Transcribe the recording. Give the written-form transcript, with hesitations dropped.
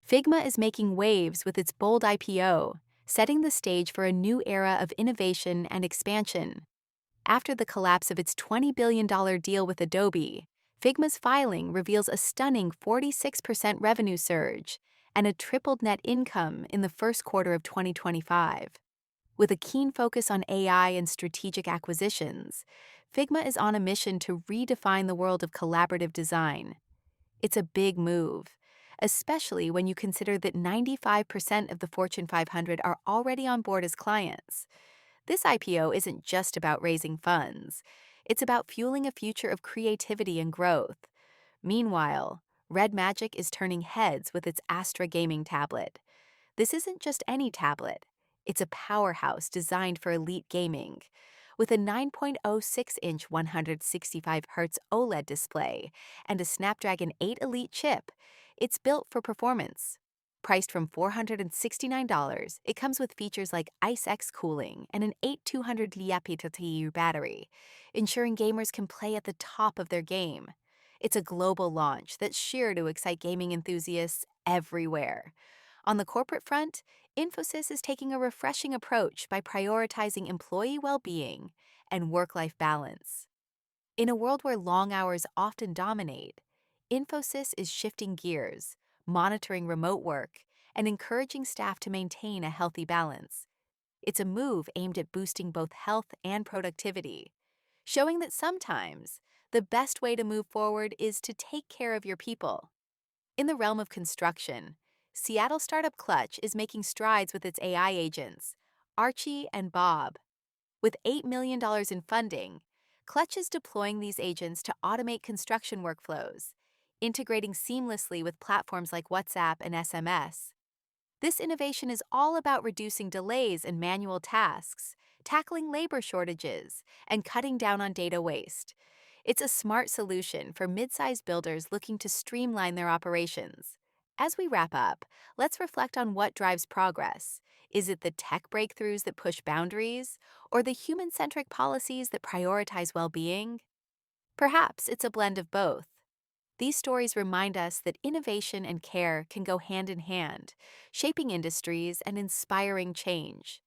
Figma is making waves with its bold IPO, setting the stage for a new era of innovation and expansion. After the collapse of its $20 billion deal with Adobe, Figma's filing reveals a stunning 46% revenue surge and a tripled net income in the first quarter of 2025. With a keen focus on AI and strategic acquisitions, Figma is on a mission to redefine the world of collaborative design. It's a big move, especially when you consider that 95% of the Fortune 500 are already on board as clients. This IPO isn't just about raising funds, it's about fueling a future of creativity and growth. Meanwhile, RedMagic is turning heads with its Astra gaming tablet. This isn't just any tablet, it's a powerhouse designed for elite gaming. With a 9.06-inch 165Hz OLED display and a Snapdragon 8 Elite chip, it's built for performance. Priced from $469, it comes with features like IceX cooling and an 8200 mAh battery, ensuring gamers can play at the top of their game. It's a global launch that's sure to excite gaming enthusiasts everywhere. On the corporate front, Infosys is taking a refreshing approach by prioritizing employee well-being and work-life balance. In a world where long hours often dominate, Infosys is shifting gears, monitoring remote work, and encouraging staff to maintain a healthy balance. It's a move aimed at boosting both health and productivity, showing that sometimes the best way to move forward is to take care of your people. In the realm of construction, Seattle startup Klutch is making strides with its AI agents, Archie and Bob. With $8 million in funding, Klutch is deploying these agents to automate construction workflows, integrating seamlessly with platforms like WhatsApp and SMS. This innovation is all about reducing delays and manual tasks, tackling labor shortages, and cutting down on data waste. It's a smart solution for mid-sized builders looking to streamline their operations. As we wrap up, let's reflect on what drives progress. Is it the tech breakthroughs that push boundaries, or the human-centric policies that prioritize well-being? Perhaps it's a blend of both. These stories remind us that innovation and care can go hand in hand, shaping industries and inspiring change.